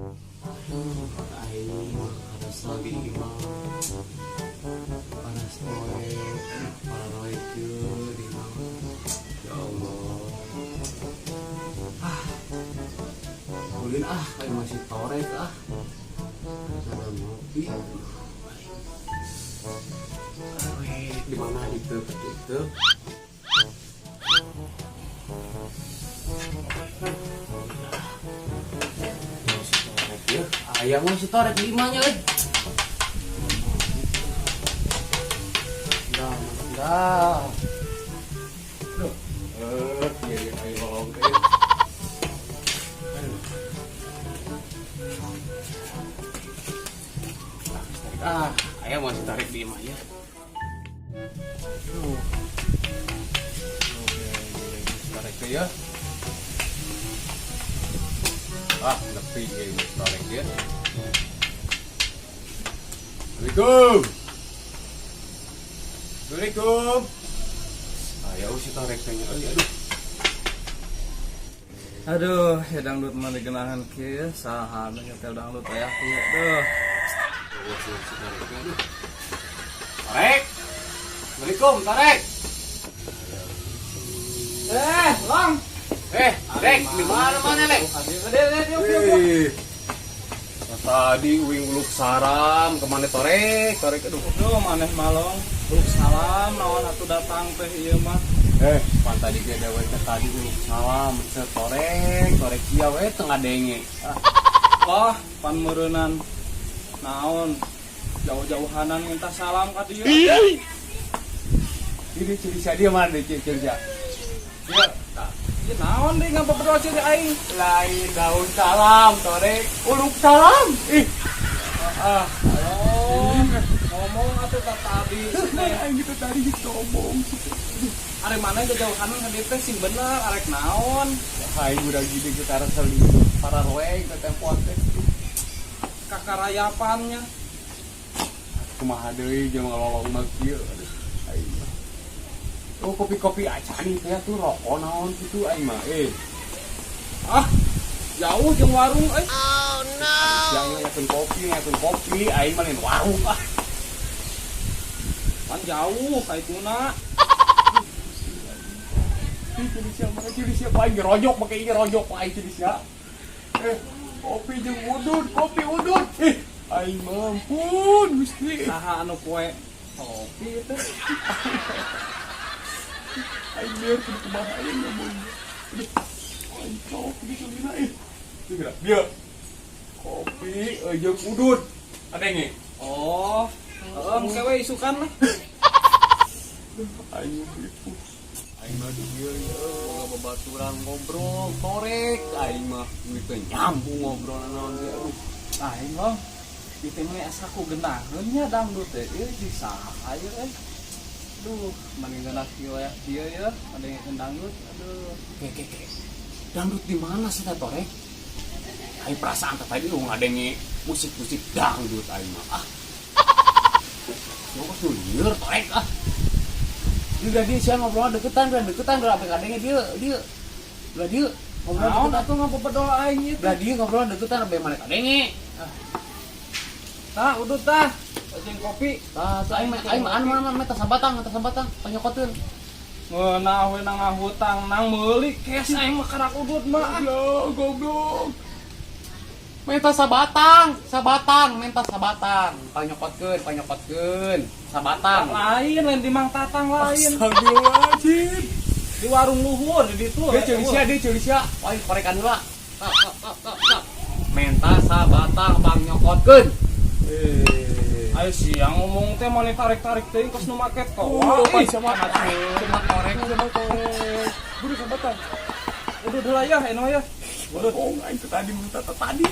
Aing harus lagi imam panas poe paranoid di imam. Ya Allah. Ulin kayak masih torek ada ngopi. Di mana itu? Ayam masih torek di imahnya, Dah. Duh. Iya, ayo ngomong kayak. Ayam masih tarik di imahnya. Tarik ke ya. Lebih kayak tarik ya. Assalamualaikum. Ayo si tarik kayaknya. Aduh, ya dangdut mah digenahan kieu saha anu nyetel dangdut aya kieu. Duh. Tarik. Assalamualaikum, tarik. Lang. Tarik, di mana Lek? Tadi uing uluk saram kemana tarik, aduh. Duh, maneh malong. Uluk salam naon atuh datang teh ieu mah. Pan tadi ge dewe tadi uluk salam, torek sia we tengah denge. Wah, pan meureunnan naon jauh-jauhanan minta salam ka dieu. Ini ciri dia mana ciri dia? Dia ieu naon deui ngapa berdoa ciri aing? Lain daun salam, torek uluk salam. Ngomong atuh ka tadi. Aing gitu tadi ngomong. Are mana jauh-jauhanan ka dieu teh sing bener arek naon? Hai udah gini kita resel di para roeng ke tempoan teh. Kakarayapannya. Kumaha deui jeung ngalolong mah kieu. Oh kopi-kopi acan teh tuh rokok naon kitu aing mah. Jauh jeung warung euy. Oh no. Yang ngakeun kopi aing mah lain warung Pan jauh kaituna. Ciri siapa aing ngerojok make ieu rojok aing ciri sia. Kopi jeung kopi udud. Aing mampun Gusti. Saha anu poe kopi teh. Aing biar kumaha aing ngomong. Aing kopi gitu dina dia kopi jeung udud. Adenge. Oh, engke we isukan lah. Aing gitu. Aing mah dieu boga babaturan ngobrol torek aing mah gitu nyambung ngobrol naon ge. Aing mah itu mah asa ku genaheun nya dangdut teh di saha ieu Duh, mending genak kieu ya dieu ya, mending dangdut. Aduh. Ke. Dangdut di mana sih teh torek? Aing perasaan tadi lu ngadenge musik-musik dangdut aing mah. Yo lieur torek Dia dia ngobrol deketan berapa kadenge dia. Lah dia ngobrol deketan atuh ngapa berdoa aing ieu. Lah dia ngobrol deketan be mana kadenge. Tah, udut tah. Jeung kopi. Tah, aing mah meta sabatang panyokoteun. Ngeunah we nang ngahutang nang meuli kes aing mah karak udut mah. Goblok. Menta sabatang, panyokotkeun, sabatang. Lain di Mang Tatang lain. Astagfirullahaladzim. Di warung luhur di ditu. Dia curi sia. Wah, korekan heula. Menta sabatang panyokotkeun. Ayo siang ngomong teh mane tarik-tarik teh kos nu maket kok. Sama korek. Buru sabatang. Udah heula ya, eno ya. Udah aing tadi minta tadi.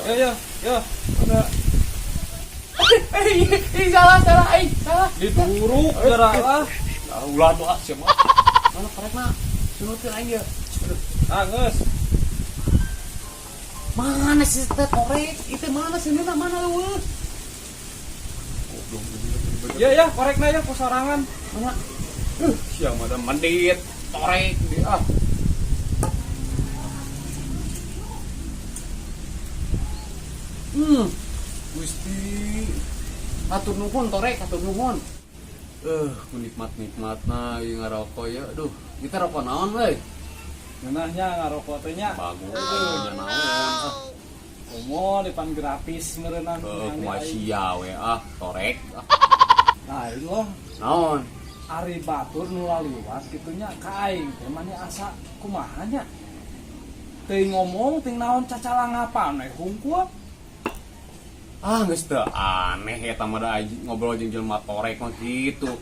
Ya. Mana? Salah aing. Diburuk gerak lah. Ulah doa siapa? Mana korekna? Sunutkeun aing ya. Geus. Mana sih teh korek? Itu mana sih mana eueuh? Ya, korekna ya posorangan. Mana? Sia mah mandit, korek dia. Gusti hatur nuhun torek hatur nuhun. Nikmat-nikmatna ieu ngarokok ya. Aduh, kita rokok naon we? Ngeunahnya ngarokok teh nya. Bagus nya naon. Komo depan gratis meureunna. Kumaha sia we torek. Nah, itu loh. Naon? Ari batur nu laliwat kitunya ka aing teh mani asa kumaha nya? Teuing ngomong ting naon cacalang apa nih hungkul. Geus teu aneh eta mah da ngobrol jeung jelema torek mah kitu.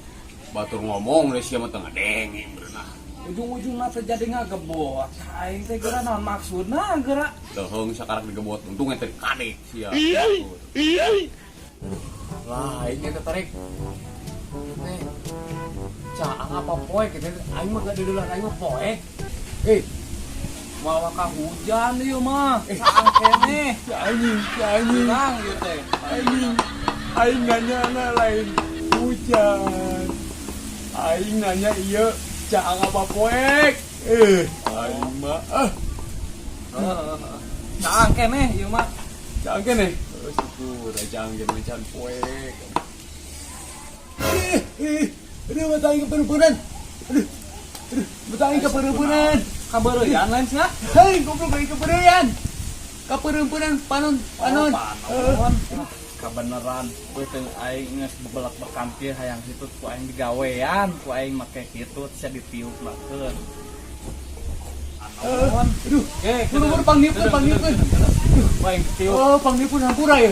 Batur ngomong geus sia mah teu ngadengeng beunah. Ujung-ujungna teh jadi ngagebot. Aing teh geura naon maksudna geura? Teuheung sakarak digebot untung eta kadek sia. Lah ini eta torek. Caang apa poek gitu, aing mah gak didulan aing mah poek. Malah ka hujan ieu mah. Caang keneh. Anjing. Urang ieu teh. Aing nanya lain hujan. Aing nanya ieu caang apa poek. Aing mah Caang keneh ieu mah. caang keneh. Syukur caang keneh can poek. Aduh, matahari keperupunan. Aduh, matahari keperupunan. Kabeureuyan lain sia. Hei, goblok lagi keperupunan. Keperupunan panon. Panon. Kabeneran, beuteung aing geus bebelak bekam kieu hayang situ ku aing digawean, ku aing make kitu bisa ditiup makeun. Aduh, kudu pangnipun. Ku aing tiup. Oh, pangnipun hampura ya.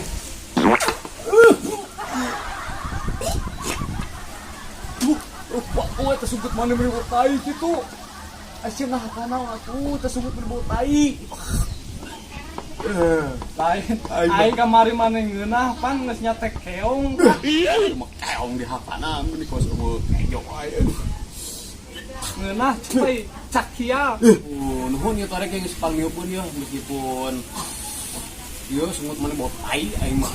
Pak, tersebut mana berbau tai gitu. Asyik nah kanal aku tersebut berbau tai. Lain, aing kamari maneh ngeunah pang geus nyatek keong. Mak keong di hakana ini kos eueuh kejok aya. Ngeunah cuy cak kieu. Nuhun ya torek yang pangniupun ya meskipun ieu semut mana bau tai aing mah.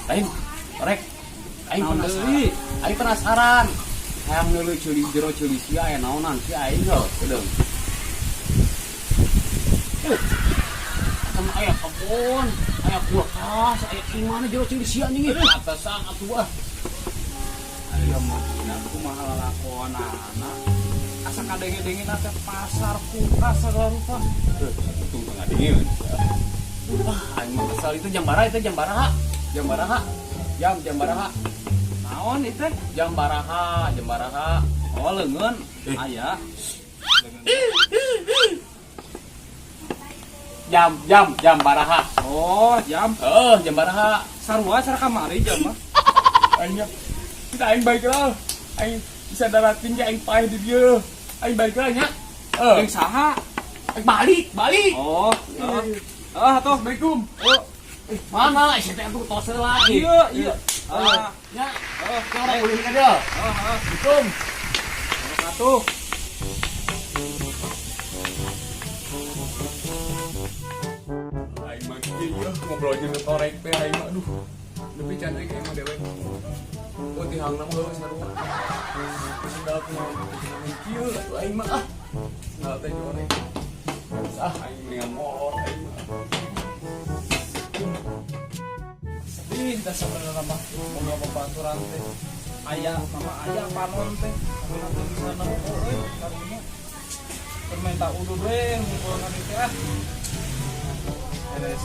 Lain, torek aing penasaran. Hayang neuleuh jero ceuli sia aya naonan si aing heuh teudeung. Sama aya kebon, aya kulkas, aya imana jero ceuli sia anjing ieu. Atasan atuh Aya mah kumaha lalakonana. Asa kadenge-denge na teh pasar kulkas segala rupa. Untung teu ngadengin. Aing mah kesal itu jam baraha Jam baraha. Naon ieu teh? Jam baraha. Oh leungeun aya. Jam baraha. Oh, jam. Jam baraha. Sarua sareng kamari jam mah. Aing baik lah. Aing bisa daratin ge aing paeh di dieu. Aing baik lah nya. Jeung saha? Aing balik. Oh, atuh. Assalamualaikum. Mana sia teh atuh tos heula. Iya. Nya. Orang ulun ka dia. Assalamualaikum. Atuh. Aing mah kieu ngobrol jeung torek teh aing mah aduh. Lebih cantik aing mah dewek. Oh tihangna mah geus sarua. Sendal kumaha kieu atuh aing mah sendal teh jorek. Aing dengan molor aing mah. Sedih dah sebenarnya mah mau pembaturan teh. Aya panon teh. Anu teh bisa nemu euy karena perminta udud we ngumpulkeun teh Beres